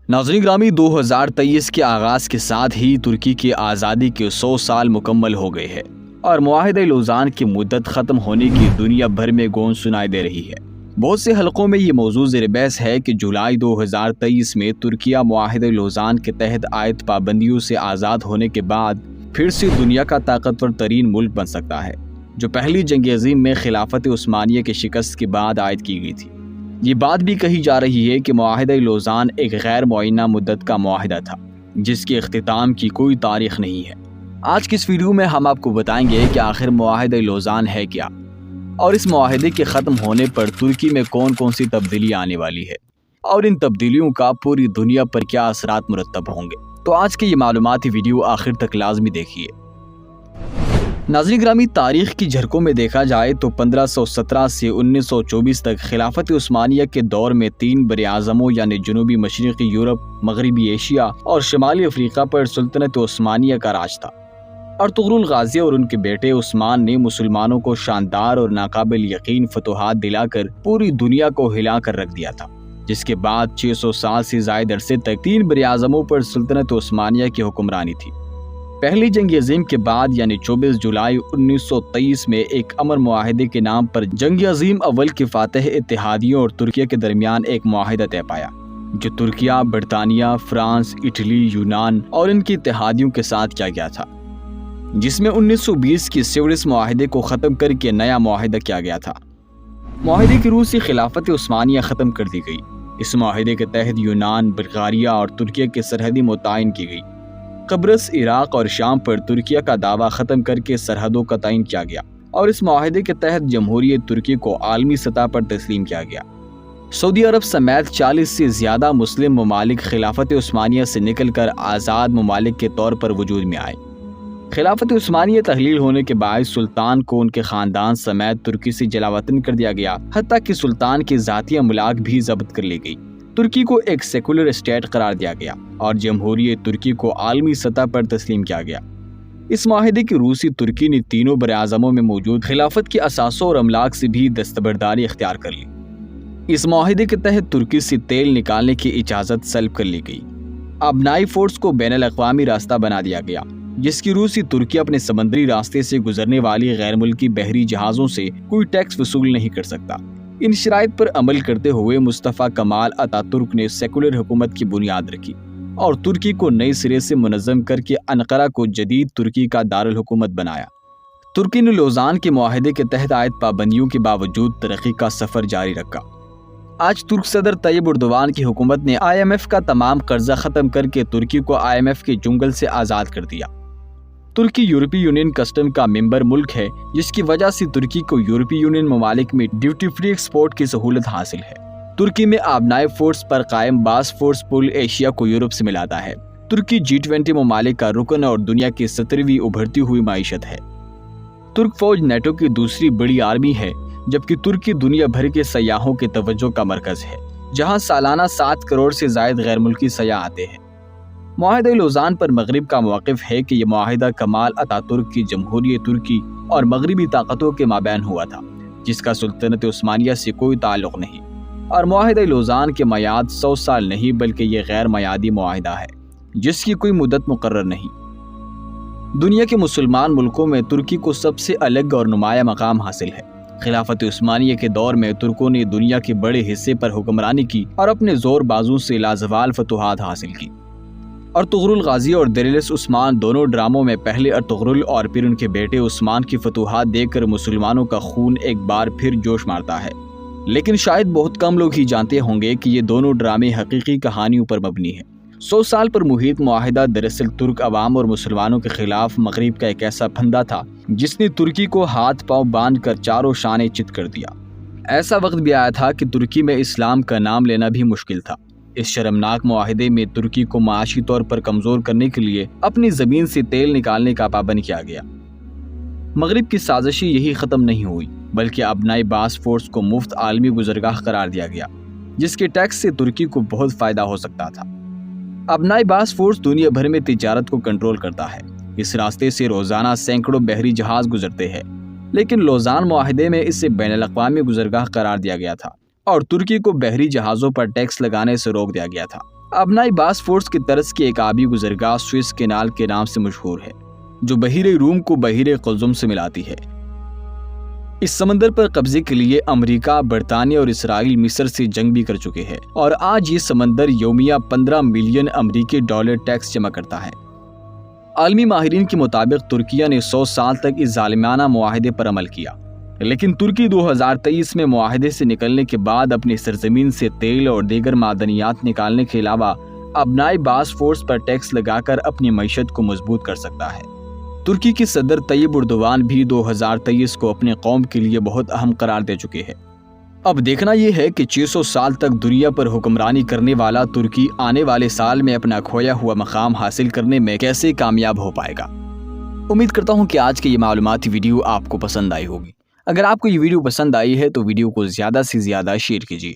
ناظرین گرامی، 2023 کے آغاز کے ساتھ ہی ترکی کی آزادی کے 100 سال مکمل ہو گئے ہیں اور معاہدہ لوزان کی مدت ختم ہونے کی دنیا بھر میں گونج سنائی دے رہی ہے۔ بہت سے حلقوں میں یہ موضوع زیر بحث ہے کہ جولائی 2023 میں ترکیہ معاہدہ لوزان کے تحت عائد پابندیوں سے آزاد ہونے کے بعد پھر سے دنیا کا طاقتور ترین ملک بن سکتا ہے، جو پہلی جنگ عظیم میں خلافت عثمانیہ کی شکست کے بعد عائد کی گئی تھی۔ یہ بات بھی کہی جا رہی ہے کہ معاہدہ لوزان ایک غیر معینہ مدت کا معاہدہ تھا، جس کے اختتام کی کوئی تاریخ نہیں ہے۔ آج کی اس ویڈیو میں ہم آپ کو بتائیں گے کہ آخر معاہدہ لوزان ہے کیا، اور اس معاہدے کے ختم ہونے پر ترکی میں کون کون سی تبدیلی آنے والی ہے، اور ان تبدیلیوں کا پوری دنیا پر کیا اثرات مرتب ہوں گے۔ تو آج کی یہ معلوماتی ویڈیو آخر تک لازمی دیکھیے۔ ناظرین گرامی، تاریخ کی جھلکوں میں دیکھا جائے تو 1517 سے 1924 تک خلافت عثمانیہ کے دور میں 3 براعظموں یعنی جنوبی مشرقی یورپ، مغربی ایشیا اور شمالی افریقہ پر سلطنت عثمانیہ کا راج تھا۔ ارطغرل غازی اور ان کے بیٹے عثمان نے مسلمانوں کو شاندار اور ناقابل یقین فتوحات دلا کر پوری دنیا کو ہلا کر رکھ دیا تھا، جس کے بعد 600 سال سے زائد عرصے تک 3 براعظموں پر سلطنت عثمانیہ کی حکمرانی تھی۔ پہلی جنگ عظیم کے بعد یعنی 24 جولائی 1923 میں ایک امن معاہدے کے نام پر جنگ عظیم اول کے فاتح اتحادیوں اور ترکیہ کے درمیان ایک معاہدہ طے پایا، جو ترکیہ، برطانیہ، فرانس، اٹلی، یونان اور ان کی اتحادیوں کے ساتھ کیا گیا تھا، جس میں 1920 کی سیورس معاہدے کو ختم کر کے نیا معاہدہ کیا گیا تھا۔ معاہدے کی روح سے خلافت عثمانیہ ختم کر دی گئی۔ اس معاہدے کے تحت یونان، بلغاریہ اور ترکیہ کی سرحدیں متعین کی گئی۔ قبرص، عراق اور شام پر ترکیہ کا دعویٰ ختم کر کے سرحدوں کا تعین کیا گیا، اور اس معاہدے کے تحت جمہوریہ ترکی کو عالمی سطح پر تسلیم کیا گیا۔ سعودی عرب سمیت 40 سے زیادہ مسلم ممالک خلافت عثمانیہ سے نکل کر آزاد ممالک کے طور پر وجود میں آئے۔ خلافت عثمانیہ تحلیل ہونے کے باعث سلطان کو ان کے خاندان سمیت ترکی سے جلا وطن کر دیا گیا، حتیٰ کہ سلطان کی ذاتی املاک بھی ضبط کر لی گئی۔ ترکی کو ایک سیکولر اسٹیٹ قرار دیا گیا اور جمہوریہ ترکی کو عالمی سطح پر تسلیم کیا گیا۔ اس معاہدے کی روح سے ترکی نے تینوں براعظموں میں موجود خلافت کے اثاثوں اور املاک سے بھی دستبرداری اختیار کر لی۔ اس معاہدے کے تحت ترکی سے تیل نکالنے کی اجازت سلب کر لی گئی۔ ابنائی فورس کو بین الاقوامی راستہ بنا دیا گیا، جس کی روح سے ترکی اپنے سمندری راستے سے گزرنے والی غیر ملکی بحری جہازوں سے کوئی ٹیکس وصول نہیں کر سکتا۔ ان شرائط پر عمل کرتے ہوئے مصطفیٰ کمال اتا ترک نے سیکولر حکومت کی بنیاد رکھی اور ترکی کو نئے سرے سے منظم کر کے انقرہ کو جدید ترکی کا دارالحکومت بنایا۔ ترکی نے لوزان کے معاہدے کے تحت عائد پابندیوں کے باوجود ترقی کا سفر جاری رکھا۔ آج ترک صدر طیب اردوان کی حکومت نے IMF کا تمام قرضہ ختم کر کے ترکی کو IMF کے چنگل سے آزاد کر دیا۔ ترکی یورپی یونین کسٹم کا ممبر ملک ہے، جس کی وجہ سے ترکی کو یورپی یونین ممالک میں ڈیوٹی فری ایکسپورٹ کی سہولت حاصل ہے۔ ترکی میں آبنائے فورس پر قائم باسفورس پل ایشیا کو یورپ سے ملاتا ہے۔ ترکی G20 ممالک کا رکن اور دنیا کی 17ویں ابھرتی ہوئی معیشت ہے۔ ترک فوج نیٹو کی دوسری بڑی آرمی ہے، جبکہ ترکی دنیا بھر کے سیاحوں کی توجہ کا مرکز ہے، جہاں سالانہ 7 کروڑ سے زائد غیر ملکی سیاح آتے ہیں۔ معاہدہ لوزان پر مغرب کا موقف ہے کہ یہ معاہدہ کمال اتا ترک کی جمہوریہ ترکی اور مغربی طاقتوں کے مابین ہوا تھا، جس کا سلطنت عثمانیہ سے کوئی تعلق نہیں، اور معاہدہ لوزان کے میعاد 100 سال نہیں بلکہ یہ غیر میعادی معاہدہ ہے، جس کی کوئی مدت مقرر نہیں۔ دنیا کے مسلمان ملکوں میں ترکی کو سب سے الگ اور نمایاں مقام حاصل ہے۔ خلافت عثمانیہ کے دور میں ترکوں نے دنیا کے بڑے حصے پر حکمرانی کی اور اپنے زور بازو سے لازوال فتوحات حاصل کی۔ ارطغرل غازی اور دریلس عثمان دونوں ڈراموں میں پہلے ارطغرل اور پھر ان کے بیٹے عثمان کی فتوحات دیکھ کر مسلمانوں کا خون ایک بار پھر جوش مارتا ہے، لیکن شاید بہت کم لوگ ہی جانتے ہوں گے کہ یہ دونوں ڈرامے حقیقی کہانیوں پر مبنی ہیں۔ 100 سال پر محیط معاہدہ دراصل ترک عوام اور مسلمانوں کے خلاف مغرب کا ایک ایسا پھندا تھا جس نے ترکی کو ہاتھ پاؤں باندھ کر چاروں شانے چت کر دیا۔ ایسا وقت بھی آیا تھا کہ ترکی میں اسلام کا نام لینا بھی مشکل تھا۔ اس شرمناک معاہدے میں ترکی کو معاشی طور پر کمزور کرنے کے لیے اپنی زمین سے تیل نکالنے کا پابند کیا گیا۔ مغرب کی سازشیں یہی ختم نہیں ہوئی، بلکہ ابنائی باسفورس کو مفت عالمی گزرگاہ قرار دیا گیا، جس کے ٹیکس سے ترکی کو بہت فائدہ ہو سکتا تھا۔ ابنائی باسفورس دنیا بھر میں تجارت کو کنٹرول کرتا ہے۔ اس راستے سے روزانہ سینکڑوں بحری جہاز گزرتے ہیں، لیکن لوزان معاہدے میں اسے بین الاقوامی گزرگاہ قرار دیا گیا تھا اور ترکی کو بحری جہازوں پر ٹیکس لگانے سے روک دیا گیا تھا۔ ابنائی باسفورس کی طرز کی ایک آبی گزرگاہ سوئس کینال کے نام سے مشہور ہے، جو بحیرہ روم کو بحیرہ قلزم سے ملاتی ہے۔ اس سمندر پر قبضے کے لیے امریکہ، برطانیہ اور اسرائیل مصر سے جنگ بھی کر چکے ہیں، اور آج یہ سمندر یومیہ 15 ملین امریکی ڈالر ٹیکس جمع کرتا ہے۔ عالمی ماہرین کے مطابق ترکیہ نے 100 سال تک اس ظالمانہ معاہدے پر عمل کیا، لیکن ترکی 2023 میں معاہدے سے نکلنے کے بعد اپنی سرزمین سے تیل اور دیگر معدنیات نکالنے کے علاوہ ابنائی باسفورس پر ٹیکس لگا کر اپنی معیشت کو مضبوط کر سکتا ہے۔ ترکی کے صدر طیب اردوان بھی 2023 کو اپنے قوم کے لیے بہت اہم قرار دے چکے ہیں۔ اب دیکھنا یہ ہے کہ 600 سال تک دنیا پر حکمرانی کرنے والا ترکی آنے والے سال میں اپنا کھویا ہوا مقام حاصل کرنے میں کیسے کامیاب ہو پائے گا۔ امید کرتا ہوں کہ آج کی یہ معلوماتی ویڈیو آپ کو پسند آئی ہوگی۔ اگر آپ کو یہ ویڈیو پسند آئی ہے تو ویڈیو کو زیادہ سے زیادہ شیئر کیجیے۔